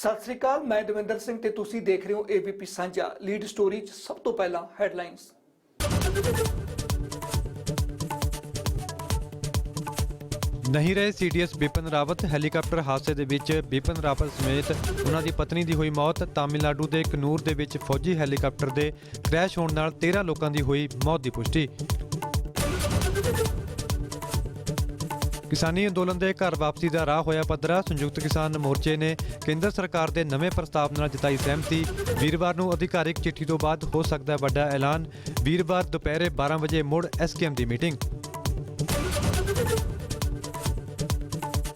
सत श्री अकाल, मैं दविंदर सिंह ते तुसी देख रहे हो एबीपी साझा। लीड स्टोरी च सब तो पहला हैडलाइंस। नहीं रहे सीडीएस बिपिन रावत। हैलीकाप्टर हादसे ਦੇ ਵਿੱਚ ਬਿਪਿਨ ਰਾਵਤ ਸਮੇਤ ਉਹਨਾਂ ਦੀ ਪਤਨੀ ਦੀ ਹੋਈ ਮੌਤ। ਤਾਮਿਲਨਾਡੂ ਦੇ ਕਨੂਰ ਦੇ ਵਿੱਚ ਫੌਜੀ ਹੈਲੀਕਾਪਟਰ ਦੇ ਕ੍ਰੈਸ਼ ਹੋਣ ਨਾਲ 13 ਲੋਕਾਂ ਦੀ ਹੋਈ ਮੌਤ ਦੀ ਪੁਸ਼ਟੀ। किसानी अंदोलन के घर वापसी का राह होया पद्धरा। संयुक्त किसान मोर्चे ने केंद्र सरकार के नवे प्रस्ताव नाल जताई सहमति। वीरवार नूं अधिकारिक चिट्ठी तो बाद हो सकता है वड्डा ऐलान। वीरवार दोपहरे 12 बजे मुड़ एसकेएम की मीटिंग।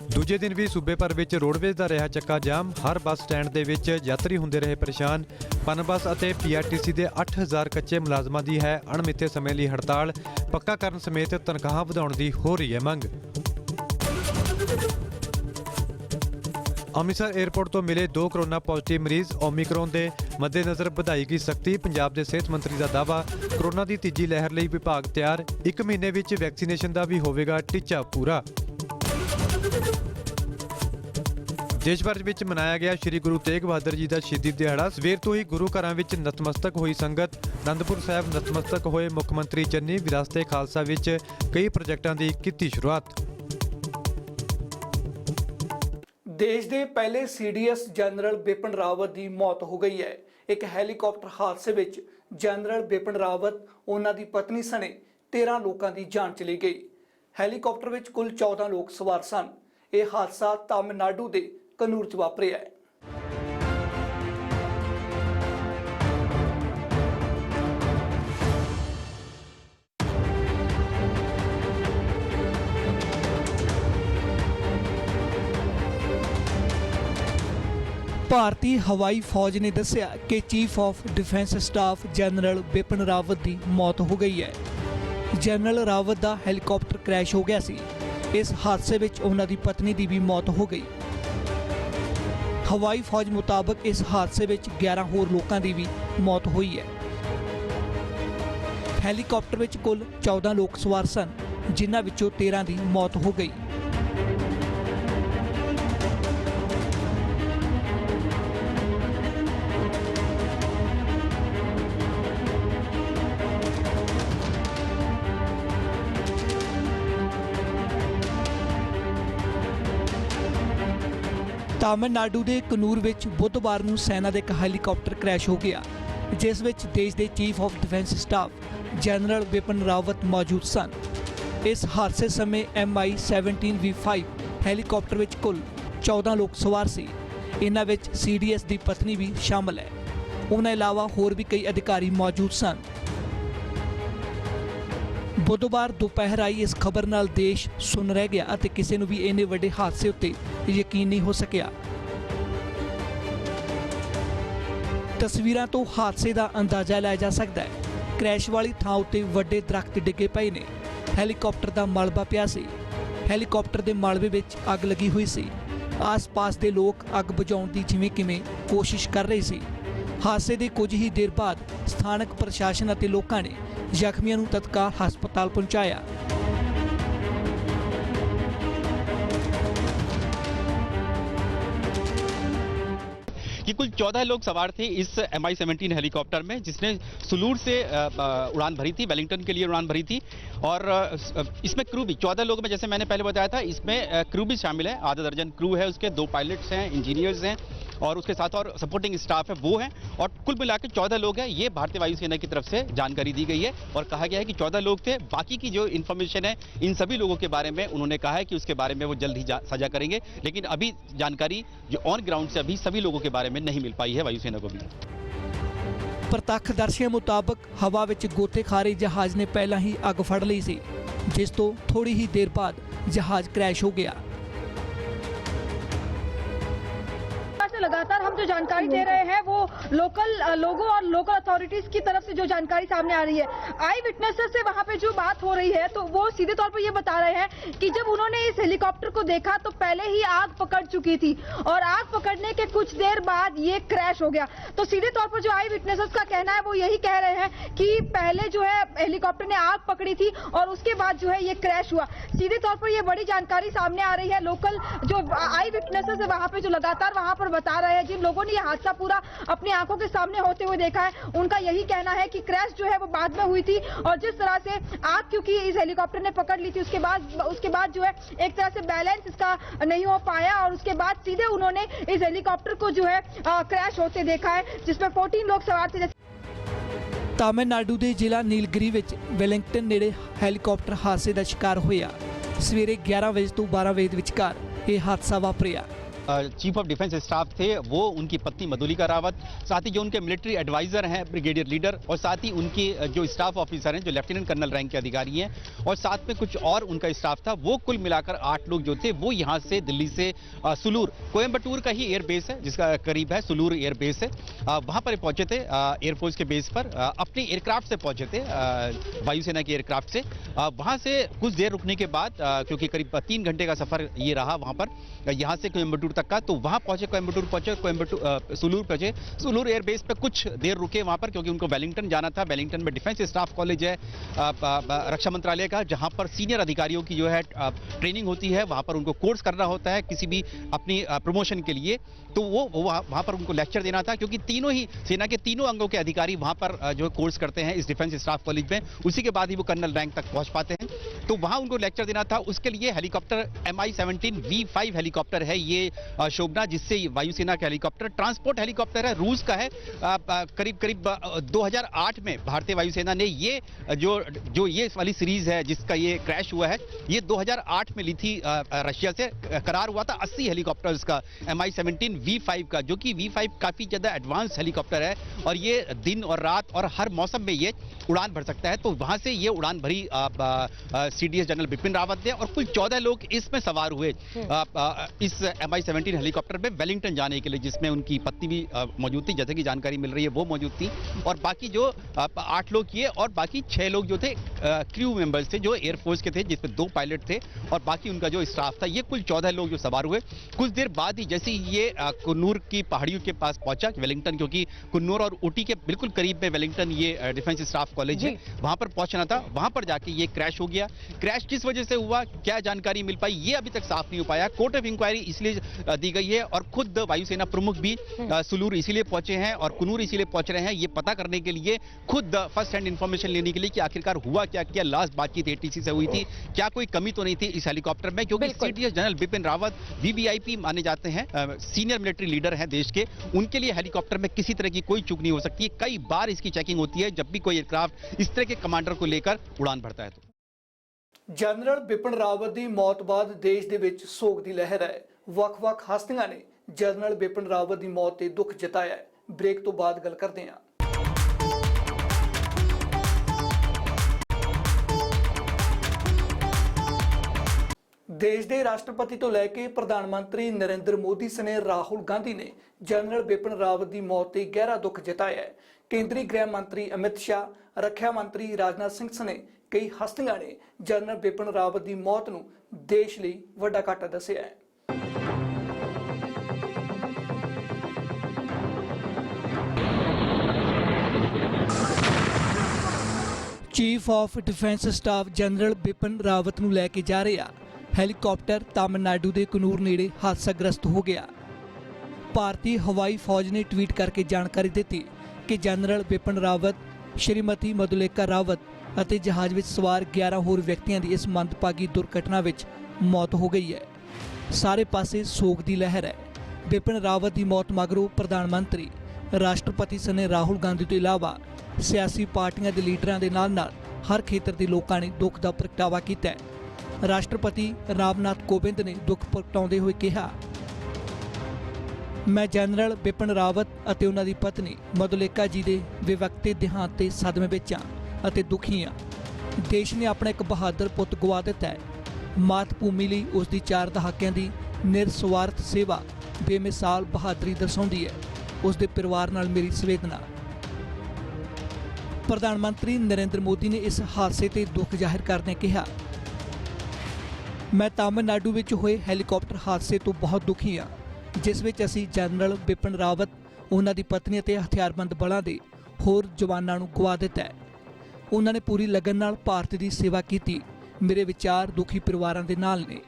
दूजे दिन भी सूबे भर विच रोडवेज का रहा चक्का जाम। हर बस स्टैंड के विच यात्री होंदे रहे परेशान। पन बस और पीआरटीसी के 8000 कच्चे मुलाजमां की है अणमिथे समय लिए हड़ताल। पक्का करन समेत तनख्वाह वधाउण की हो रही है मंग। ਅੰਮ੍ਰਿਤਸਰ एयरपोर्ट तो मिले 2 कोरोना पॉजिटिव मरीज। ओमिक्रॉन के मद्देनज़र ਵਧਾਈ गई सख्ती। पंजाब के सेहत मंत्री का दावा कोरोना की तीजी लहर ਲਈ विभाग तैयार। 1 महीने ਵਿੱਚ वैक्सीनेशन का भी होवेगा टीचा पूरा। देश भर ਵਿੱਚ ਮਨਾਇਆ ਗਿਆ श्री गुरु तेग बहादुर जी का शहीदी दिहाड़ा। सवेर तो ही गुरु घरों ਵਿੱਚ नतमस्तक हुई संगत। आनंदपुर साहब नतमस्तक होए मुख मंत्री चन्नी। विरासते खालसा ਵਿੱਚ कई प्रोजेक्टों की की शुरुआत। देश के पहले सीडीएस जनरल बिपिन रावत की मौत हो गई है। एक हैलीकॉप्टर हादसे में जनरल बिपिन रावत उन्हां दी पत्नी सने 13 लोगों की जान चली गई। हैलीकॉप्टर में कुल 14 लोग सवार सन। यह हादसा तमिलनाडु के कनूर च वापरिया है। ਭਾਰਤੀ ਹਵਾਈ ਫੌਜ ਨੇ ਦੱਸਿਆ ਕਿ chief of defence staff general Bipin Rawat ਦੀ ਮੌਤ ਹੋ ਗਈ ਹੈ। ਜਨਰਲ ਰਾਵਤ ਦਾ ਹੈਲੀਕਾਪਟਰ ਕ੍ਰੈਸ਼ ਹੋ ਗਿਆ ਸੀ। ਇਸ ਹਾਦਸੇ ਵਿੱਚ ਉਹਨਾਂ ਦੀ ਪਤਨੀ ਦੀ ਵੀ ਮੌਤ ਹੋ ਗਈ। ਹਵਾਈ ਫੌਜ ਮੁਤਾਬਕ ਇਸ ਹਾਦਸੇ ਵਿੱਚ 11 ਹੋਰ ਲੋਕਾਂ ਦੀ ਵੀ ਮੌਤ ਹੋਈ ਹੈ। ਹੈਲੀਕਾਪਟਰ ਵਿੱਚ ਕੁੱਲ 14 ਲੋਕ ਸਵਾਰ ਸਨ, ਜਿਨ੍ਹਾਂ ਵਿੱਚੋਂ 13 ਦੀ ਮੌਤ ਹੋ ਗਈ। ਤਾਮਿਲਨਾਡੂ ਦੇ ਕਨੂਰ ਵਿੱਚ ਬੁੱਧਵਾਰ ਨੂੰ ਸੈਨਾ ਦਾ ਇੱਕ ਹੈਲੀਕਾਪਟਰ ਕ੍ਰੈਸ਼ ਹੋ ਗਿਆ, ਜਿਸ ਵਿੱਚ ਦੇਸ਼ ਦੇ chief of defence staff general Bipin Rawat ਮੌਜੂਦ ਸਨ। ਇਸ ਹਾਦਸੇ ਸਮੇਂ MI-17V5 ਹੈਲੀਕਾਪਟਰ ਵਿੱਚ ਕੁੱਲ 14 ਲੋਕ ਸਵਾਰ ਸੀ। ਇਹਨਾਂ ਵਿੱਚ ਸੀਡੀਐਸ ਦੀ ਪਤਨੀ ਵੀ ਸ਼ਾਮਲ ਹੈ। ਉਹਨਾਂ ਇਲਾਵਾ ਹੋਰ ਵੀ ਕਈ ਅਧਿਕਾਰੀ ਮੌਜੂਦ ਸਨ। बुधवार दोपहर आई इस खबर नाल देश सुन रह गया और किसी भी इन्ने वड्डे हादसे उत्ते यकीन नहीं हो सकिया। तस्वीरां तो हादसे का अंदाजा लाया जा सकता है। क्रैश वाली थां उत्ते वड्डे दरख्त डिगे पए ने। हैलीकाप्टर का मलबा पिया सी। हैलीकाप्टर के मलबे विच अग लगी हुई सी। आस पास के लोग अग बुझाउण दी जिवें किवें कोशिश कर रहे सी। हादसे के कुछ ही देर बाद स्थानक प्रशासन और लोगों ने ਜ਼ਖਮੀਆਂ ਨੂੰ ਤਤਕਾਲ ਹਸਪਤਾਲ ਪਹੁੰਚਾਇਆ। कि कुल 14 लोग सवार थे इस MI-17 हेलीकॉप्टर में, जिसने सुलूर से उड़ान भरी थी, वेलिंगटन के लिए उड़ान भरी थी। और इसमें क्रू भी 14 लोग में, जैसे मैंने पहले बताया था, इसमें क्रू भी शामिल है। आधा दर्जन क्रू है उसके, 2 पायलट्स हैं, इंजीनियर्स हैं और उसके साथ और सपोर्टिंग स्टाफ है वो है। और कुल मिलाकर 14 लोग हैं। ये भारतीय वायुसेना की तरफ से जानकारी दी गई है और कहा गया है कि 14 लोग थे। बाकी की जो इन्फॉर्मेशन है इन सभी लोगों के बारे में उन्होंने कहा है कि उसके बारे में वो जल्द ही साझा करेंगे, लेकिन अभी जानकारी जो ऑन ग्राउंड से अभी सभी लोगों के बारे में नहीं मिल पाई है वायुसेना को भी। प्रत्यक्षदर्शियों मुताबिक हवा विच गोते खा रहे जहाज ने पहला ही अग फड़ ली सी, जिस तो थोड़ी ही देर बाद जहाज क्रैश हो गया। लगातार हम जो जानकारी दे रहे हैं वो लोकल लोगों और लोकल अथॉरिटीज की तरफ से जो जानकारी सामने आ रही है। आई विटनेसेस से वहां पे जो बात हो रही है तो वो सीधे तौर पर ये बता रहे हैं कि जब उन्होंने इस हेलीकॉप्टर को देखा तो पहले ही आग पकड़ चुकी थी और आग पकड़ने के कुछ देर बाद ये क्रैश हो गया। तो सीधे तौर पर जो आई विटनेसेस का कहना है वो यही कह रहे हैं कि पहले जो है हेलीकॉप्टर ने आग पकड़ी थी और उसके बाद जो है ये क्रैश हुआ। सीधे तौर पर ये बड़ी जानकारी सामने आ रही है। लोकल जो आई विटनेसेस है वहां पे जो लगातार वहां पर बता रहे हैं, जिन लोगों ने ये हादसा पूरा अपनी आंखों के सामने होते हुए देखा है, उनका यही कहना है कि क्रैश जो है वो बाद में हुई थी और जिस तरह से आग क्योंकि इस हेलीकॉप्टर ने पकड़ ली थी, उसके बाद जो है एक तरह से बैलेंस इसका नहीं हो पाया और उसके बाद सीधे उन्होंने इस हेलीकॉप्टर को जो है क्रैश होते देखा है, जिसमें 14 लोग सवार थे। ਤਾਮਿਲਨਾਡੂ ਦੇ ਜ਼ਿਲ੍ਹਾ ਨੀਲਗਿਰੀ ਵਿੱਚ ਵੈਲਿੰਗਟਨ ਨੇੜੇ ਹੈਲੀਕਾਪਟਰ ਹਾਦਸੇ ਦਾ ਸ਼ਿਕਾਰ ਹੋਇਆ। ਸਵੇਰੇ 11 ਵਜੇ ਤੋਂ 12 ਵਜੇ ਦੇ ਵਿਚਕਾਰ ਇਹ ਹਾਦਸਾ ਵਾਪਰਿਆ। चीफ ऑफ डिफेंस स्टाफ थे वो, उनकी पत्नी मधुलिका रावत, साथ ही जो उनके मिलिट्री एडवाइजर हैं ब्रिगेडियर लीडर, और साथ ही उनके जो स्टाफ ऑफिसर हैं जो लेफ्टिनेंट कर्नल रैंक के अधिकारी हैं, और साथ में कुछ और उनका स्टाफ था, वो कुल मिलाकर 8 लोग जो थे वो यहाँ से दिल्ली से सुलूर, कोयम्बटूर का ही एयरबेस है जिसका करीब है, सुलूर एयरबेस है, वहाँ पर पहुंचे थे एयरफोर्स के बेस पर, अपने एयरक्राफ्ट से पहुंचे थे, वायुसेना के एयरक्राफ्ट से। वहाँ से कुछ देर रुकने के बाद, क्योंकि करीब 3 घंटे का सफर ये रहा वहाँ पर, यहाँ से कोयम्बटूर तक का, तो वहां पहुंचे, कोयम्बटूर सुलूर पहुंचे, सुलूर एयरबेस पे कुछ देर रुके वहां पर, क्योंकि उनको वेलिंगटन जाना था। वेलिंगटन में डिफेंस स्टाफ कॉलेज है रक्षा मंत्रालय का, जहां पर सीनियर अधिकारियों की जो है ट्रेनिंग होती है, वहां पर उनको कोर्स करना होता है किसी भी अपनी प्रमोशन के लिए, तो वो वहां पर उनको लेक्चर देना था, क्योंकि तीनों ही सेना के तीनों अंगों के अधिकारी वहां पर जो कोर्स करते हैं इस डिफेंस स्टाफ कॉलेज में, उसी के बाद ही वो कर्नल रैंक तक पहुंच पाते हैं। तो वहां उनको लेक्चर देना था। उसके लिए हेलीकॉप्टर MI-17 V5 हेलीकॉप्टर है ये शोभना, जिससे वायुसेना का हेलीकॉप्टर, ट्रांसपोर्ट हेलीकॉप्टर है, रूस का है। करीब 2008 में भारतीय वायुसेना ने ये जो ये वाली सीरीज है जिसका ये क्रैश हुआ है, ये 2008 में ली थी रशिया से। करार हुआ था 80 हेलीकॉप्टर्स का MI-17 V5 का, जो कि V5 काफी ज्यादा एडवांस हेलीकॉप्टर है और ये दिन और रात और हर मौसम में ये उड़ान भर सकता है। तो वहां से ये उड़ान भरी CDS जनरल बिपिन रावत ने, और कुल 14 लोग इसमें सवार हुए इस MI-17 हेलीकॉप्टर में वेलिंगटन जाने के लिए, जिसमें उनकी पत्नी भी मौजूद थी, जैसे कि जानकारी मिल रही है वो मौजूद थी, और बाकी जो 8 लोग ये और बाकी 6 लोग जो थे क्रू मेंबर्स थे जो एयरफोर्स के थे, जिसमें 2 पायलट थे और बाकी उनका जो स्टाफ था, ये कुल 14 लोग जो सवार हुए। कुछ देर बाद ही जैसे ही ये कुन्नूर की पहाड़ियों के पास पहुंचा, वेलिंगटन, क्योंकि कुन्नूर और ऊटी के बिल्कुल करीब में वेलिंगटन ये डिफेंस स्टाफ कॉलेज है, वहां पर पहुंचना था। वहां पर जाके ये क्रैश हो गया। क्रैश किस वजह से हुआ, क्या जानकारी मिल पाई, ये अभी तक साफ नहीं हो पाया। कोर्ट ऑफ इंक्वायरी इसलिए दी गई है और खुद वायुसेना प्रमुख भी सुलूर इसीलिए पहुंचे हैं और कुन्नूर इसीलिए पहुंच रहे हैं, ये पता करने के लिए, खुद फर्स्ट हैंड इंफॉर्मेशन लेने के लिए कि आखिरकार हुआ क्या, क्या लास्ट बातचीत ATC से हुई थी, क्या कोई कमी तो नहीं थी इस हेलीकॉप्टर में, क्योंकि CDS general Bipin Rawat VVIP माने जाते हैं, सीनियर मिलिट्री लीडर हैं देश के, उनके लिए हेलीकॉप्टर में किसी तरह की कोई चूक नहीं हो सकती है। कई बार इसकी चेकिंग होती है जब भी कोई एयरक्राफ्ट इस तरह के कमांडर को लेकर उड़ान भरता है। ਜਨਰਲ ਬਿਪਿਨ ਰਾਵਤ ਦੀ ਮੌਤ ਬਾਅਦ ਦੇਸ਼ ਦੇ ਵਿੱਚ ਸੋਗ ਦੀ ਲਹਿਰ ਹੈ। ਵੱਖ-ਵੱਖ ਹਸਤੀਆਂ ਨੇ ਜਨਰਲ ਬਿਪਿਨ ਰਾਵਤ ਦੀ ਮੌਤ ਤੇ ਦੁੱਖ ਜਤਾਇਆ ਹੈ। ਬ੍ਰੇਕ ਤੋਂ ਬਾਅਦ ਗੱਲ ਕਰਦੇ ਹਾਂ। ਦੇਸ਼ ਦੇ ਰਾਸ਼ਟਰਪਤੀ ਤੋਂ ਲੈ ਕੇ ਪ੍ਰਧਾਨ ਮੰਤਰੀ ਨਰਿੰਦਰ ਮੋਦੀ ਸਣੇ ਰਾਹੁਲ ਗਾਂਧੀ ਨੇ ਜਨਰਲ ਬਿਪਿਨ ਰਾਵਤ ਦੀ ਮੌਤ ਤੇ ਗਹਿਰਾ ਦੁੱਖ ਜਤਾਇਆ ਹੈ। ਕੇਂਦਰੀ ਗ੍ਰਹਿ ਮੰਤਰੀ ਅਮਿਤ ਸ਼ਾਹ, ਰੱਖਿਆ ਮੰਤਰੀ ਰਾਜਨਾਥ ਸਿੰਘ ਸਣੇ ਕਈ ਹਸਤੀਆਂ ਨੇ ਜਨਰਲ ਬਿਪਿਨ ਰਾਵਤ ਦੀ ਮੌਤ ਨੂੰ ਦੇਸ਼ ਲਈ ਵੱਡਾ ਘਾਟਾ ਦੱਸਿਆ ਹੈ। Chief of defence staff general Bipin Rawat ਨੂੰ ਲੈ ਕੇ ਜਾ ਰਿਹਾ ਹੈਲੀਕਾਪਟਰ ਤਾਮਿਲਨਾਡੂ ਦੇ ਕੁਨੂਰ ਨੇੜੇ ਹਾਦਸਾਗ੍ਰਸਤ ਹੋ ਗਿਆ। ਭਾਰਤੀ ਹਵਾਈ ਫੌਜ ਨੇ ਟਵੀਟ ਕਰਕੇ ਜਾਣਕਾਰੀ ਦਿੱਤੀ ਕਿ ਜਨਰਲ ਬਿਪਿਨ ਰਾਵਤ, ਸ਼੍ਰੀਮਤੀ ਮਧੁਲਿਕਾ ਰਾਵਤ ਅਤੇ ਜਹਾਜ਼ ਵਿੱਚ ਸਵਾਰ 11 ਹੋਰ ਵਿਅਕਤੀਆਂ ਦੀ ਇਸ ਮੰਦਭਾਗੀ ਦੁਰਘਟਨਾ ਵਿੱਚ ਮੌਤ ਹੋ ਗਈ ਹੈ। ਸਾਰੇ ਪਾਸੇ ਸੋਗ ਦੀ ਲਹਿਰ ਹੈ। ਬਿਪਿਨ ਰਾਵਤ ਦੀ ਮੌਤ ਮਗਰੋਂ ਪ੍ਰਧਾਨ ਮੰਤਰੀ, ਰਾਸ਼ਟਰਪਤੀ ਸਣੇ ਰਾਹੁਲ ਗਾਂਧੀ ਤੋਂ ਇਲਾਵਾ ਸਿਆਸੀ ਪਾਰਟੀਆਂ ਦੇ ਲੀਡਰਾਂ ਦੇ ਨਾਲ ਹਰ ਖੇਤਰ ਦੇ ਲੋਕਾਂ ਨੇ ਦੁੱਖ ਦਾ ਪ੍ਰਗਟਾਵਾ ਕੀਤਾ ਹੈ। ਰਾਸ਼ਟਰਪਤੀ ਰਾਮਨਾਥ ਕੋਵਿੰਦ ਨੇ ਦੁੱਖ ਪ੍ਰਗਟਾਉਂਦੇ ਹੋਏ ਕਿਹਾ, ਮੈਂ ਜਨਰਲ ਬਿਪਿਨ ਰਾਵਤ ਅਤੇ ਉਹਨਾਂ ਦੀ ਪਤਨੀ ਮਧੁਲਿਕਾ ਜੀ ਦੇ ਵਿਵਕਤੇ ਦੇਹਾਂਤ ਤੇ ਸਦਮੇ ਵਿੱਚ ਹਾਂ ਅਤੇ ਦੁਖੀ ਹਾਂ। ਦੇਸ਼ ਨੇ ਆਪਣਾ ਇੱਕ ਬਹਾਦਰ ਪੁੱਤ ਗਵਾ ਦਿੱਤਾ ਹੈ। ਮਾਤ ਭੂਮੀ ਲਈ ਉਸ ਦੀ 4 ਦਹਾਕਿਆਂ ਦੀ ਨਿਰਸਵਾਰਥ ਸੇਵਾ ਬੇਮਿਸਾਲ ਬਹਾਦਰੀ ਦਰਸਾਉਂਦੀ ਹੈ। ਉਸ ਦੇ ਪਰਿਵਾਰ ਨਾਲ ਮੇਰੀ ਸੰਵੇਦਨਾ। ਪ੍ਰਧਾਨ ਮੰਤਰੀ ਨਰਿੰਦਰ ਮੋਦੀ ਨੇ ਇਸ ਹਾਦਸੇ ਤੇ ਦੁੱਖ ਜ਼ਾਹਿਰ ਕਰਦਿਆਂ ਕਿਹਾ, ਮੈਂ ਤਾਮਿਲਨਾਡੂ ਵਿੱਚ ਹੋਏ ਹੈਲੀਕਾਪਟਰ ਹਾਦਸੇ ਤੋਂ ਬਹੁਤ ਦੁਖੀ ਹਾਂ, ਜਿਸ ਵਿੱਚ ਅਸੀਂ ਜਨਰਲ ਬਿਪਿਨ ਰਾਵਤ, ਉਹਨਾਂ ਦੀ ਪਤਨੀ ਅਤੇ ਹਥਿਆਰਬੰਦ ਬਲਾਂ ਦੇ ਹੋਰ ਜਵਾਨਾਂ ਨੂੰ ਗਵਾ ਦਿੱਤਾ ਹੈ। ਉਹਨਾਂ ਨੇ ਪੂਰੀ ਲਗਨ ਨਾਲ ਭਾਰਤ ਦੀ ਸੇਵਾ ਕੀਤੀ। ਮੇਰੇ ਵਿਚਾਰ ਦੁਖੀ ਪਰਿਵਾਰਾਂ ਦੇ ਨਾਲ ਨੇ।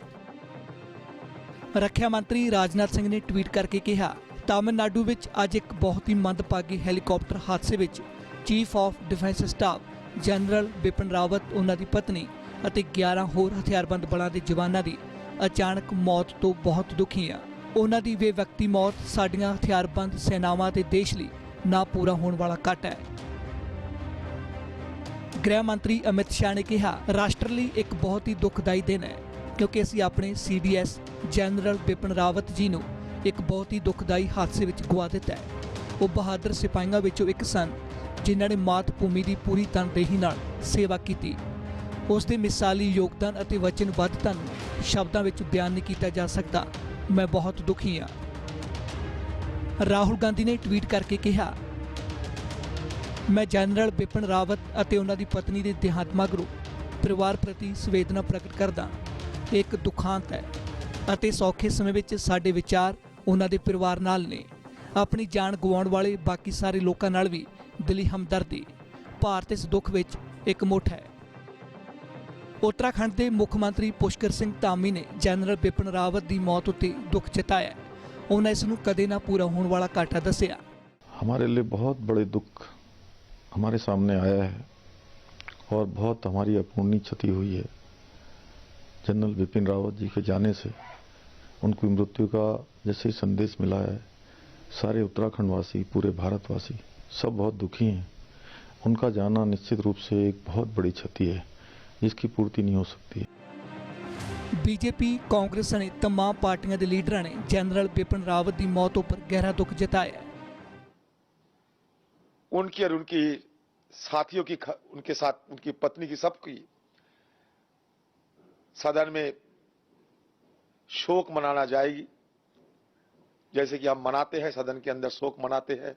ਰੱਖਿਆ ਮੰਤਰੀ ਰਾਜਨਾਥ ਸਿੰਘ ਨੇ ਟਵੀਟ ਕਰਕੇ ਕਿਹਾ, ਤਾਮਿਲਨਾਡੂ ਵਿੱਚ ਅੱਜ ਇੱਕ ਬਹੁਤ ਹੀ ਮੰਦਭਾਗੀ ਹੈਲੀਕਾਪਟਰ ਹਾਦਸੇ ਵਿੱਚ chief of defence staff general Bipin Rawat, ਉਹਨਾਂ ਦੀ ਪਤਨੀ ਅਤੇ 11 ਹੋਰ ਹਥਿਆਰਬੰਦ ਬਲਾਂ ਦੇ ਜਵਾਨਾਂ ਦੀ ਅਚਾਨਕ ਮੌਤ ਤੋਂ ਬਹੁਤ ਦੁਖੀ ਹਾਂ। ਉਹਨਾਂ ਦੀ ਬੇਵਕਤੀ ਮੌਤ ਸਾਡੀਆਂ ਹਥਿਆਰਬੰਦ ਸੈਨਾਵਾਂ ਤੇ ਦੇਸ਼ ਲਈ ਨਾ ਪੂਰਾ ਹੋਣ ਵਾਲਾ ਕੱਟ ਹੈ। ਗ੍ਰਹਿ ਮੰਤਰੀ ਅਮਿਤ ਸ਼ਾਹ ਨੇ ਕਿਹਾ, ਰਾਸ਼ਟਰ ਲਈ ਇੱਕ ਬਹੁਤ ਹੀ ਦੁਖਦਾਈ ਦਿਨ ਹੈ ਕਿਉਂਕਿ ਅਸੀਂ ਆਪਣੇ CDS ਜਨਰਲ ਬਿਪਿਨ ਰਾਵਤ ਜੀ ਨੂੰ ਇੱਕ ਬਹੁਤ ਹੀ ਦੁਖਦਾਈ ਹਾਦਸੇ ਵਿੱਚ ਗਵਾ ਦਿੱਤਾ ਹੈ। ਉਹ ਬਹਾਦਰ ਸਿਪਾਹੀਆਂ ਵਿੱਚੋਂ ਇੱਕ ਸਨ ਜਿਨ੍ਹਾਂ ਨੇ ਮਾਤ ਭੂਮੀ ਦੀ ਪੂਰੀ ਤਨਦੇਹੀ ਨਾਲ ਸੇਵਾ ਕੀਤੀ। ਉਸ ਦੇ ਮਿਸਾਲੀ ਯੋਗਦਾਨ ਅਤੇ ਵਚਨਬੱਧਤਾ ਨੂੰ ਸ਼ਬਦਾਂ ਵਿੱਚ ਬਿਆਨ ਨਹੀਂ ਕੀਤਾ ਜਾ ਸਕਦਾ। ਮੈਂ ਬਹੁਤ ਦੁਖੀ ਹਾਂ। ਰਾਹੁਲ ਗਾਂਧੀ ਨੇ ਟਵੀਟ ਕਰਕੇ ਕਿਹਾ, ਮੈਂ ਜਨਰਲ ਬਿਪਿਨ ਰਾਵਤ ਅਤੇ ਉਹਨਾਂ ਦੀ ਪਤਨੀ ਦੇ ਦੇਹਾਂਤ ਮਗਰੋਂ ਪਰਿਵਾਰ ਪ੍ਰਤੀ ਸੰਵੇਦਨਾ ਪ੍ਰਗਟ ਕਰਦਾ। ਇਹ ਇੱਕ ਦੁਖਾਂਤ ਹੈ ਅਤੇ ਸੌਖੇ ਸਮੇਂ ਵਿੱਚ ਸਾਡੇ ਵਿਚਾਰ ਉਹਨਾਂ ਦੇ ਪਰਿਵਾਰ ਨਾਲ ਨੇ। ਆਪਣੀ ਜਾਨ ਗਵਾਉਣ ਵਾਲੇ ਬਾਕੀ ਸਾਰੇ ਲੋਕਾਂ ਨਾਲ ਵੀ ਦਿਲੀ ਹਮਦਰਦੀ। ਭਾਰਤ ਇਸ ਦੁੱਖ ਵਿੱਚ ਇਕਮੁੱਠ ਹੈ। ਉੱਤਰਾਖੰਡ ਦੇ ਮੁੱਖ ਮੰਤਰੀ ਪੁਸ਼ਕਰ ਸਿੰਘ ਧਾਮੀ ਨੇ ਜਨਰਲ ਬਿਪਿਨ ਰਾਵਤ ਦੀ ਮੌਤ ਉੱਤੇ ਦੁੱਖ ਜਤਾਇਆ। ਉਹਨਾਂ ਇਸ ਨੂੰ ਕਦੇ ਨਾ ਪੂਰਾ ਹੋਣ ਵਾਲਾ ਘਾਟਾ ਦੱਸਿਆ। हमारे लिए बहुत बड़े दुख हमारे सामने आया है और बहुत हमारी अपूर्णीय क्षति हुई है। जनरल बिपिन रावत जी के जाने से उनकी मृत्यु का जैसे ही संदेश मिला है, सारे उत्तराखंड वासी, पूरे भारतवासी सब बहुत दुखी हैं। उनका जाना निश्चित रूप से एक बहुत बड़ी क्षति है जिसकी पूर्ति नहीं हो सकती। बीजेपी, कांग्रेस ने तमाम पार्टियों के लीडर ने जनरल बिपिन रावत की मौत पर गहरा दुख जताया। उनकी और उनकी साथियों की, उनके साथ उनकी पत्नी की, सबकी सदन में शोक मनाना जाएगी, जैसे कि हम मनाते हैं, सदन के अंदर शोक मनाते हैं।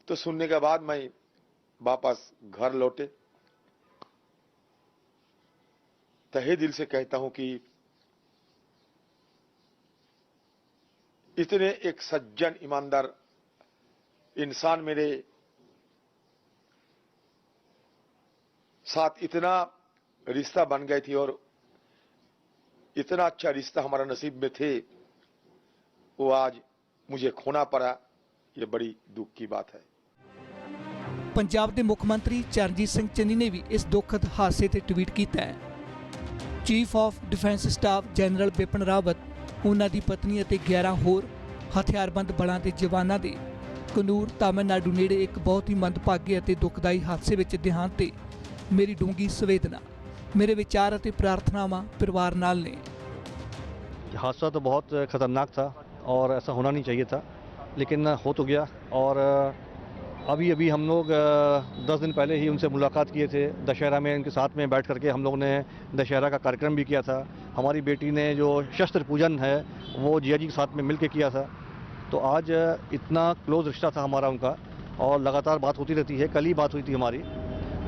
तो सुनने के बाद मैं वापस घर लौटे तहे दिल से कहता हूं कि इतने एक सज्जन ईमानदार इंसान मेरे साथ इतना रिश्ता बन गए थी और इतना अच्छा रिश्ता हमारा नसीब में थे, वो आज मुझे खोना पड़ा। ये बड़ी दुख की बात है। पंजाब के मुख्यमंत्री चरणजीत सिंह चन्नी ने भी इस दुखद हादसे ते ट्वीट किया है। Chief of defence staff general Bipin Rawat, उन्हां दी पत्नी अते 11 होर हथियारबंद बलों के जवानों के कनूर, तमिलनाडु नेड़े एक बहुत ही मंदभागे अते दुखदाई हादसे विच देहांत ते मेरी डूंगी संवेदना, मेरे विचार अते प्रार्थनावां परिवार नाल ने। हादसा तो बहुत ख़तरनाक था और ऐसा होना नहीं चाहिए था, लेकिन हो तो गया। और अभी हम लोग 10 दिन पहले ही उनसे मुलाकात किए थे। दशहरा में उनके साथ में बैठ करके हम लोगों ने दशहरा का कार्यक्रम भी किया था। हमारी बेटी ने जो शस्त्र पूजन है वो जिया जी के साथ में मिल के किया था। तो आज इतना क्लोज रिश्ता था हमारा उनका और लगातार बात होती रहती है। कल ही बात हुई थी हमारी।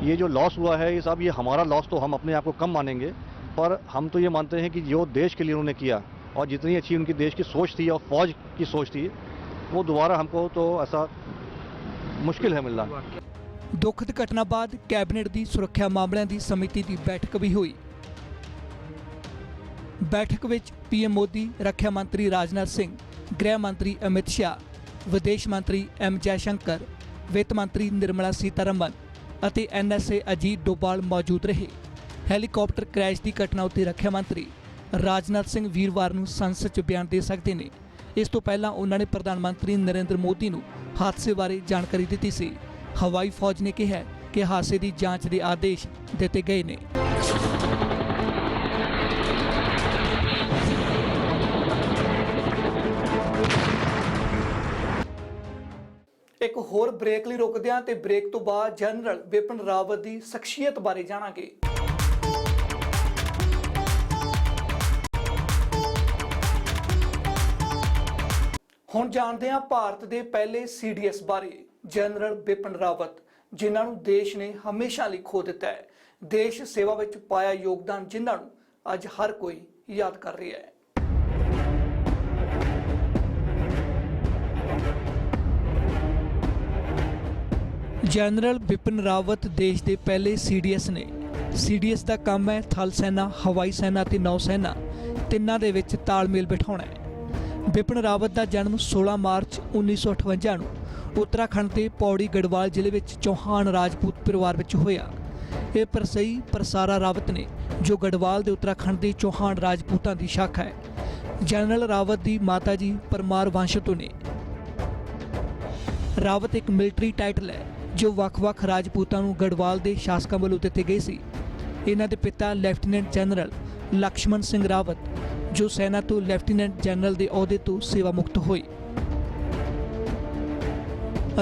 ये जो लॉस हुआ है, ये सब ये हमारा लॉस तो हम अपने आप को कम मानेंगे, पर हम तो ये मानते हैं कि जो देश के लिए उन्होंने किया और जितनी अच्छी उनकी देश की सोच थी और फौज की सोच थी, वो दोबारा हमको तो ऐसा मुश्किल है मिलना। दुखद घटना बाद कैबिनेट की सुरक्षा मामलों की समिति की बैठक भी हुई। बैठक विच PM मोदी, रक्षा मंत्री राजनाथ सिंह, गृह मंत्री अमित शाह, विदेश मंत्री M जयशंकर, वित्त मंत्री निर्मला सीतारमन ਅਤੇ NSA अजीत डोभाल मौजूद रहे। हैलीकॉप्टर क्रैश की घटना उत्ते रक्षा मंत्री राजनाथ सिंह वीरवार नूं संसद 'च बयान दे सकते ने। इस तो पहला उन्होंने प्रधानमंत्री नरेंद्र मोदी नूं हादसे बारे जानकारी दी सी। हवाई फौज ने कहा कि हादसे की जांच के आदेश दिए गए ने। एक होर ब्रेक ਲਈ ਰੁਕਦੇ ਹਾਂ ਤੇ ब्रेक तो बाद जनरल बिपिन रावत की शख्सियत बारे जानांगे। ਹੁਣ ਜਾਣਦੇ ਹਾਂ ਭਾਰਤ ਦੇ ਪਹਿਲੇ CDS ਬਾਰੇ, ਜਨਰਲ ਬਿਪਿਨ ਰਾਵਤ, ਜਿਨ੍ਹਾਂ ਨੂੰ ਦੇਸ਼ ਨੇ ਹਮੇਸ਼ਾ ਲਈ ਖੋ ਦਿੱਤਾ ਹੈ। ਦੇਸ਼ ਸੇਵਾ ਵਿੱਚ ਪਾਇਆ ਯੋਗਦਾਨ ਜਿਨ੍ਹਾਂ ਨੂੰ ਅੱਜ ਹਰ ਕੋਈ ਯਾਦ ਕਰ ਰਿਹਾ ਹੈ। जनरल बिपिन रावत देश के पहले CDS ने। CDS का काम है थल सेना, हवाई सेना ते नौ सेना तिन्नां दे विच तालमेल बिठाउणा है। ਵਿਪਿਨ ਰਾਵਤ ਦਾ ਜਨਮ 16 ਮਾਰਚ 1958 ਨੂੰ ਉੱਤਰਾਖੰਡ ਦੇ ਪੌੜੀ ਗੜਵਾਲ ਜ਼ਿਲ੍ਹੇ ਵਿੱਚ ਚੌਹਾਨ ਰਾਜਪੂਤ ਪਰਿਵਾਰ ਵਿੱਚ ਹੋਇਆ। ਇਹ ਪਰਸਈ ਪ੍ਰਸਾਰਾ ਰਾਵਤ ਨੇ ਜੋ ਗੜਵਾਲ ਦੇ ਉੱਤਰਾਖੰਡ ਦੇ ਚੌਹਾਨ ਰਾਜਪੂਤਾਂ ਦੀ ਸ਼ਾਖਾ ਹੈ। ਜਨਰਲ ਰਾਵਤ ਦੀ ਮਾਤਾ ਜੀ ਪਰਮਾਰ ਵੰਸ਼ ਤੋਂ ਨੇ। ਰਾਵਤ ਇੱਕ ਮਿਲਟਰੀ ਟਾਈਟਲ ਹੈ ਜੋ ਵੱਖ-ਵੱਖ ਰਾਜਪੂਤਾਂ ਨੂੰ ਗੜਵਾਲ ਦੇ ਸ਼ਾਸਕਾਂ ਵੱਲੋਂ ਦਿੱਤੇ ਗਏ ਸੀ। ਇਹਨਾਂ ਦੇ ਪਿਤਾ ਲੈਫਟੀਨੈਂਟ ਜਨਰਲ ਲਕਸ਼ਮਣ ਸਿੰਘ ਰਾਵਤ ਜੋ ਸੈਨਾ ਤੋਂ ਲੈਫਟੀਨੈਂਟ ਜਨਰਲ ਦੇ ਅਹੁਦੇ ਤੋਂ ਸੇਵਾ ਮੁਕਤ ਹੋਏ।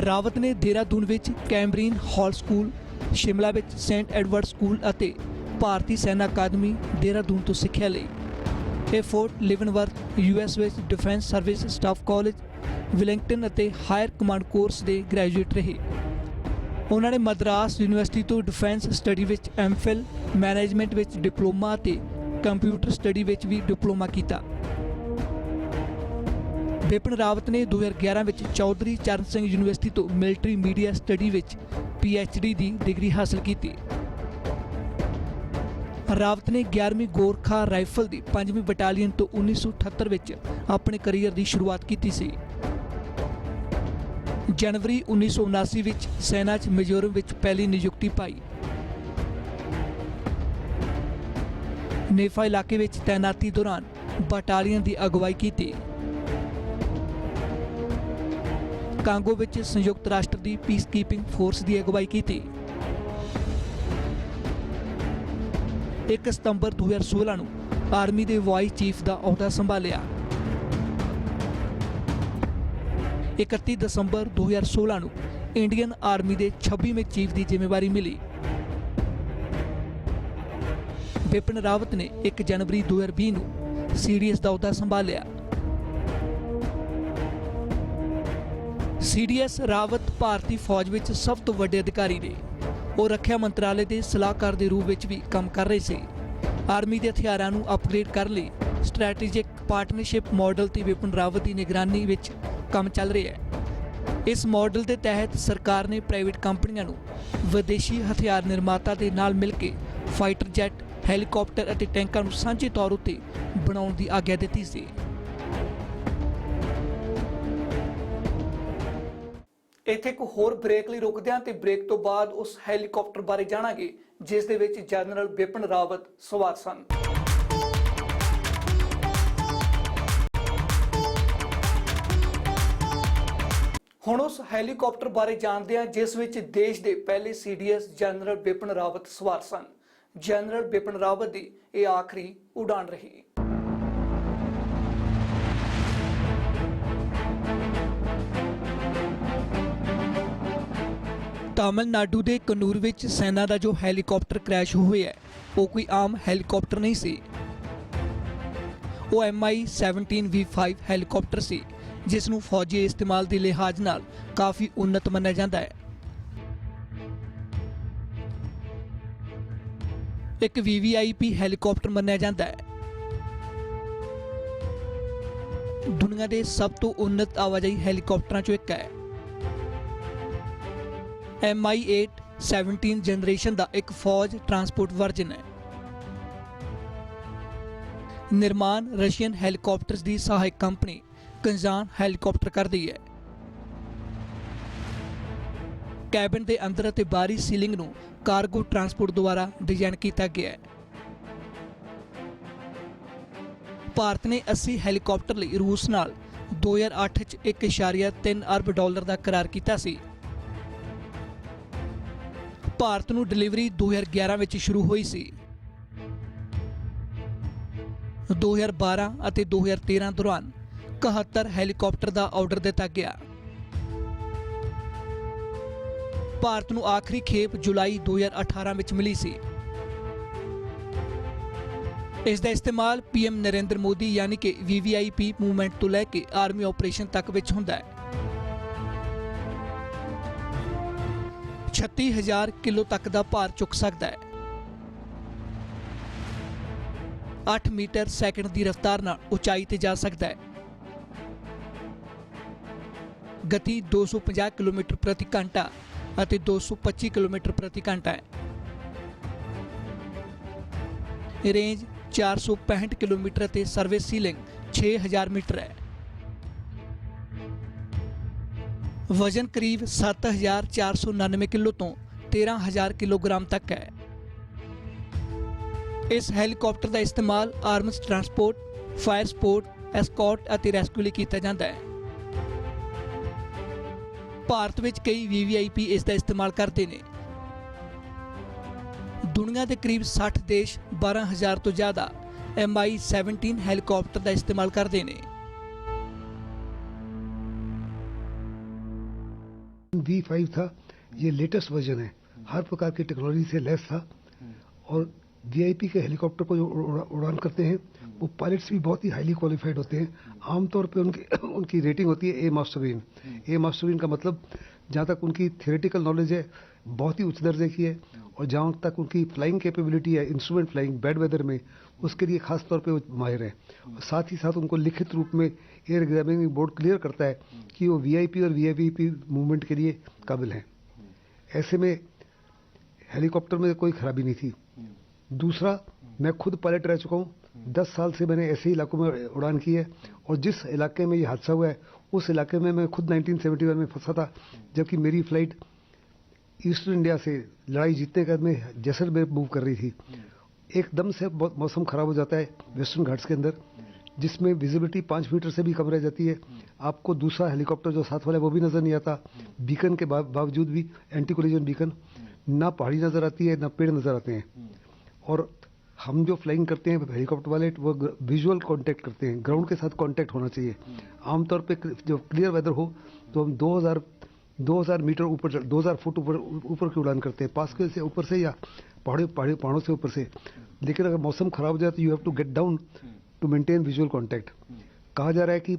ਰਾਵਤ ਨੇ ਦੇਹਰਾਦੂਨ ਵਿੱਚ ਕੈਂਬਰੀਨ ਹਾਲ ਸਕੂਲ, ਸ਼ਿਮਲਾ ਵਿੱਚ ਸੇਂਟ ਐਡਵਰਡ ਸਕੂਲ ਅਤੇ ਭਾਰਤੀ ਸੈਨਾ ਅਕਾਦਮੀ ਦੇਹਰਾਦੂਨ ਤੋਂ ਸਿੱਖਿਆ ਲਈ। ਇਹ ਫੋਰਟ ਲਿਵਨਵਰਥ US ਵਿੱਚ ਡਿਫੈਂਸ ਸਰਵਿਸ ਸਟਾਫ ਕਾਲਜ, ਵਿਲਿੰਗਟਨ ਅਤੇ ਹਾਇਰ ਕਮਾਂਡ ਕੋਰਸ ਦੇ ਗ੍ਰੈਜੂਏਟ ਰਹੇ। ਉਹਨਾਂ ਨੇ ਮਦਰਾਸ ਯੂਨੀਵਰਸਿਟੀ ਤੋਂ ਡਿਫੈਂਸ ਸਟੱਡੀ ਵਿੱਚ MPhil, ਮੈਨੇਜਮੈਂਟ ਵਿੱਚ ਡਿਪਲੋਮਾ ਅਤੇ ਕੰਪਿਊਟਰ ਸਟੱਡੀ ਵਿੱਚ ਵੀ ਡਿਪਲੋਮਾ ਕੀਤਾ। ਵਿਪਿਨ ਰਾਵਤ ਨੇ 2011 ਵਿੱਚ ਚੌਧਰੀ ਚਰਨ ਸਿੰਘ ਯੂਨੀਵਰਸਿਟੀ ਤੋਂ ਮਿਲਟਰੀ ਮੀਡੀਆ ਸਟੱਡੀ ਵਿੱਚ PhD ਦੀ ਡਿਗਰੀ ਹਾਸਲ ਕੀਤੀ। ਰਾਵਤ ਨੇ 11ਵੀਂ ਗੋਰਖਾ ਰਾਈਫਲ ਦੀ 5ਵੀਂ ਬਟਾਲੀਅਨ ਤੋਂ 1978 ਵਿੱਚ ਆਪਣੇ ਕੈਰੀਅਰ ਦੀ ਸ਼ੁਰੂਆਤ ਕੀਤੀ ਸੀ। ਜਨਵਰੀ 1979 ਵਿੱਚ ਸੈਨਾ 'ਚ ਮਿਜ਼ੋਰਮ ਵਿੱਚ ਪਹਿਲੀ ਨਿਯੁਕਤੀ ਪਾਈ। ਨੇਫਾ ਇਲਾਕੇ ਵਿੱਚ ਤੈਨਾਤੀ ਦੌਰਾਨ ਬਟਾਲੀਅਨ ਦੀ ਅਗਵਾਈ ਕੀਤੀ। ਕਾਂਗੋ ਵਿੱਚ ਸੰਯੁਕਤ ਰਾਸ਼ਟਰ ਦੀ ਪੀਸ ਕੀਪਿੰਗ ਫੋਰਸ ਦੀ ਅਗਵਾਈ ਕੀਤੀ। 1 ਸਤੰਬਰ 2016 ਨੂੰ ਆਰਮੀ ਦੇ ਵਾਈਸ ਚੀਫ ਦਾ ਅਹੁਦਾ ਸੰਭਾਲਿਆ। 31 ਦਸੰਬਰ 2016 ਨੂੰ ਇੰਡੀਅਨ ਆਰਮੀ ਦੇ 26ਵੇਂ ਚੀਫ ਦੀ ਜ਼ਿੰਮੇਵਾਰੀ ਮਿਲੀ। ਵਿਪਿਨ ਰਾਵਤ ਨੇ 1 ਜਨਵਰੀ 2020 ਨੂੰ CDS ਦਾ ਅਹੁਦਾ ਸੰਭਾਲਿਆ। CDS ਰਾਵਤ ਭਾਰਤੀ ਫੌਜ ਵਿੱਚ ਸਭ ਤੋਂ ਵੱਡੇ ਅਧਿਕਾਰੀ ਨੇ। ਉਹ ਰੱਖਿਆ ਮੰਤਰਾਲੇ ਦੇ ਸਲਾਹਕਾਰ ਦੇ ਰੂਪ ਵਿੱਚ ਵੀ ਕੰਮ ਕਰ ਰਹੇ ਸੀ। ਆਰਮੀ ਦੇ ਹਥਿਆਰਾਂ ਨੂੰ ਅਪਗ੍ਰੇਡ ਕਰਨ ਲਈ ਸਟ੍ਰੈਟੇਜਿਕ ਪਾਰਟਨਰਸ਼ਿਪ ਮਾਡਲ ਤੇ ਵਿਪਿਨ ਰਾਵਤ ਦੀ ਨਿਗਰਾਨੀ ਵਿੱਚ ਕੰਮ ਚੱਲ ਰਿਹਾ ਹੈ। ਇਸ ਮਾਡਲ ਦੇ ਤਹਿਤ ਸਰਕਾਰ ਨੇ ਪ੍ਰਾਈਵੇਟ ਕੰਪਨੀਆਂ ਨੂੰ ਵਿਦੇਸ਼ੀ ਹਥਿਆਰ ਨਿਰਮਾਤਾ ਦੇ ਨਾਲ ਮਿਲ ਕੇ ਫਾਈਟਰ ਜੈਟ, ਹੈਲੀਕਾਪਟਰ ਅਤੇ ਟੈਂਕਾਂ ਨੂੰ ਸਾਂਝੇ ਤੌਰ ਉੱਤੇ ਬਣਾਉਣ ਦੀ ਆਗਿਆ ਦਿੱਤੀ ਸੀ। ਇੱਥੇ ਇੱਕ ਹੋਰ ਬ੍ਰੇਕ ਲਈ ਰੁਕਦੇ ਹਾਂ ਤੇ ਬ੍ਰੇਕ ਤੋਂ ਬਾਅਦ ਉਸ ਹੈਲੀਕਾਪਟਰ ਬਾਰੇ ਜਾਣਾਂਗੇ ਜਿਸ ਦੇ ਵਿੱਚ ਜਨਰਲ ਵਿਪਿਨ ਰਾਵਤ ਸਵਾਰ ਸਨ। ਹੁਣ ਉਸ ਹੈਲੀਕਾਪਟਰ ਬਾਰੇ ਜਾਣਦੇ ਹਾਂ ਜਿਸ ਵਿੱਚ ਦੇਸ਼ ਦੇ ਪਹਿਲੇ CDS ਜਨਰਲ ਵਿਪਿਨ ਰਾਵਤ ਸਵਾਰ ਸਨ। ਜਨਰਲ ਵਿਪਿਨ ਰਾਵਤ ਦੀ ਇਹ ਆਖਰੀ ਉਡਾਨ ਰਹੀ। ਤਾਮਿਲਨਾਡੂ ਦੇ ਕਨੂਰ ਵਿੱਚ ਸੈਨਾ ਦਾ ਜੋ ਹੈਲੀਕਾਪਟਰ ਕ੍ਰੈਸ਼ ਹੋਇਆ ਹੈ ਉਹ ਕੋਈ ਆਮ ਹੈਲੀਕਾਪਟਰ ਨਹੀਂ ਸੀ। ਉਹ MI-17 V5 ਹੈਲੀਕਾਪਟਰ ਸੀ ਜਿਸ ਨੂੰ ਫੌਜੀ ਇਸਤੇਮਾਲ ਦੇ ਲਿਹਾਜ਼ ਨਾਲ ਕਾਫੀ ਉન્નਤ ਮੰਨਿਆ ਜਾਂਦਾ ਹੈ। ਇੱਕ VVIP ਹੈਲੀਕਾਪਟਰ ਮੰਨਿਆ ਜਾਂਦਾ ਹੈ। ਦੁਨੀਆ ਦੇ ਸਭ ਤੋਂ ਉન્નਤ ਆਵਾਜਾਈ ਹੈਲੀਕਾਪਟਰਾਂ ਚੋਂ ਇੱਕ ਹੈ। MI-8 17 ਜਨਰੇਸ਼ਨ ਦਾ ਇੱਕ ਫੌਜ ਟਰਾਂਸਪੋਰਟ ਵਰਜਨ ਹੈ। ਨਿਰਮਾਣ ਰਸ਼ੀਅਨ ਹੈਲੀਕਾਪਟਰਸ ਦੀ ਸਹਾਇਕ ਕੰਪਨੀ ਕੰਜ਼ਾਨ ਹੈਲੀਕਾਪਟਰ ਕਰਦੀ ਹੈ। ਕੈਬਨ ਦੇ ਅੰਦਰ ਅਤੇ ਬਾਹਰੀ ਸੀਲਿੰਗ ਨੂੰ ਕਾਰਗੋ ਟਰਾਂਸਪੋਰਟ ਦੁਆਰਾ ਡਿਜ਼ਾਈਨ ਕੀਤਾ ਗਿਆ ਹੈ। ਭਾਰਤ ਨੇ 80 ਹੈਲੀਕਾਪਟਰ ਲਈ ਰੂਸ ਨਾਲ 2008 ਚ $1.3 ਅਰਬ ਦਾ ਕਰਾਰ ਕੀਤਾ ਸੀ। ਭਾਰਤ ਨੂੰ ਡਿਲੀਵਰੀ 2011 ਵਿੱਚ ਸ਼ੁਰੂ ਹੋਈ ਸੀ। 2012 ਅਤੇ 2013 ਦੌਰਾਨ 71 ਹੈਲੀਕਾਪਟਰ ਦਾ ਆਰਡਰ ਦਿੱਤਾ ਗਿਆ। ਭਾਰਤ ਨੂੰ ਆਖਰੀ ਖੇਪ ਜੁਲਾਈ 2018 ਵਿੱਚ ਮਿਲੀ ਸੀ। ਇਸ ਦਾ ਇਸਤੇਮਾਲ PM ਨਰਿੰਦਰ ਮੋਦੀ ਯਾਨੀ ਕਿ VVIP ਮੂਵਮੈਂਟ ਤੋਂ ਲੈ ਕੇ ਆਰਮੀ ਆਪਰੇਸ਼ਨ ਤੱਕ ਵਿੱਚ ਹੁੰਦਾ ਹੈ। 36,000 ਕਿਲੋ ਤੱਕ ਦਾ ਭਾਰ ਚੁੱਕ ਸਕਦਾ ਹੈ। 8 ਮੀਟਰ ਸੈਕਿੰਡ ਦੀ ਰਫ਼ਤਾਰ ਨਾਲ ਉਚਾਈ ਤੇ ਜਾ ਸਕਦਾ ਹੈ। ਗਤੀ 250 ਕਿਲੋਮੀਟਰ ਪ੍ਰਤੀ ਘੰਟਾ ਅਤੇ 225 ਕਿਲੋਮੀਟਰ ਪ੍ਰਤੀ ਘੰਟਾ ਹੈ। ਰੇਂਜ 465 ਕਿਲੋਮੀਟਰ ਅਤੇ ਸਰਵਿਸ ਸੀਲਿੰਗ 6000 ਮੀਟਰ ਹੈ। वजन करीब 7499 किलो तो 13000 किलोग्राम तक है। इस हैलीकॉप्टर का इस्तेमाल arms transport, fire support, escort ਅਤੇ ਰੈਸਕਿਊ ਲਈ ਕੀਤਾ ਜਾਂਦਾ ਹੈ। ਭਾਰਤ ਵਿੱਚ ਕਈ VVIP ਇਸ ਦਾ ਇਸਤੇਮਾਲ ਕਰਦੇ ਨੇ। ਦੁਨੀਆ ਦੇ ਕਰੀਬ 60 ਦੇਸ਼ 12000 ਤੋਂ ਜ਼ਿਆਦਾ MI-17 ਹੈਲੀਕਾਪਟਰ ਦਾ ਇਸਤੇਮਾਲ ਕਰਦੇ ਨੇ। V5 था, ये लेटेस्ट वर्जन है, हर प्रकार की टेक्नोलॉजी से लैस था और VIP के हेलीकॉप्टर को जो उड़ान करते हैं वो पायलट्स भी बहुत ही हाईली क्वालिफाइड होते हैं। आमतौर पे उनकी रेटिंग होती है A मास्टरबीन। A मास्टरबीन का मतलब जहाँ तक उनकी थियोरेटिकल नॉलेज है बहुत ही उच्च दर्जे की है और जहाँ तक उनकी फ्लाइंग कैपेबिलिटी है, इंस्ट्रूमेंट फ्लाइंग बैड वेदर में, उसके लिए खास तौर पे वो माहिर है। और साथ ही साथ उनको लिखित रूप में एयर एग्जामिनिंग बोर्ड क्लियर करता है कि वो VIP और VVIP मूवमेंट के लिए काबिल हैं। ऐसे में हेलीकॉप्टर में कोई खराबी नहीं थी। दूसरा, मैं खुद पायलट रह चुका हूँ, 10 साल से मैंने ऐसे इलाकों में उड़ान की है और जिस इलाके में ये हादसा हुआ है उस इलाके में मैं खुद 1971 में फंसा था, जबकि मेरी फ्लाइट ईस्टर्न इंडिया से लड़ाई जीतने के बाद में जैसलमेर मूव कर रही थी। एकदम से मौसम ख़राब हो जाता है वेस्टर्न घाट्स के अंदर, जिसमें विजिबिलिटी 5 मीटर से भी कम रह जाती है। आपको दूसरा हेलीकॉप्टर जो साथ वाला है वो भी नज़र नहीं आता, बीकन के बावजूद भी, एंटी कोलिजन बीकन, ना पहाड़ी नज़र आती है ना पेड़ नज़र आते हैं। और हम जो फ्लाइंग करते हैं हेलीकॉप्टर वाले वो विजुअल कांटेक्ट करते हैं, ग्राउंड के साथ कांटेक्ट होना चाहिए। आमतौर पे जो क्लियर वेदर हो तो हम 2000 मीटर ऊपर, 2000 फुट ऊपर की उड़ान करते हैं, पास के से ऊपर से या पहाड़ों से ऊपर से। लेकिन अगर मौसम खराब हो जाए तो you have to get down to maintain visual contact. कहा जा रहा है कि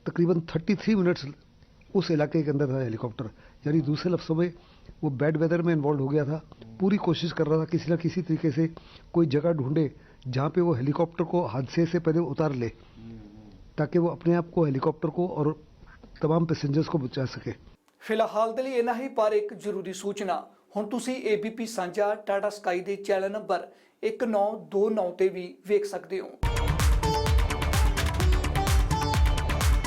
तकरीबन 33 मिनट्स उस इलाके के अंदर था हेलीकॉप्टर, यानी दूसरे लफ्ज़ों में वो बैड वेदर में इन्वॉल्व हो गया था। पूरी कोशिश कर रहा था किसी न किसी तरीके से कोई जगह ढूंढे जहाँ पे वो हेलीकॉप्टर को हादसे से पहले उतार ले, ताकि वो अपने आप को, हेलीकॉप्टर को और तमाम पैसेंजर्स को बचा सके। ਫਿਲਹਾਲ ਦੇ ਲਈ ਇਨਾ ਹੀ, ਪਰ ਇੱਕ ਜ਼ਰੂਰੀ ਸੂਚਨਾ, ਹੁਣ ਤੁਸੀਂ ABP ਸਾਂਝਾ ਟਾਟਾ ਸਕਾਈ ਦੇ ਚੈਨਲ ਨੰਬਰ 1929 ਤੇ ਵੀ ਵੇਖ ਸਕਦੇ ਹੋ।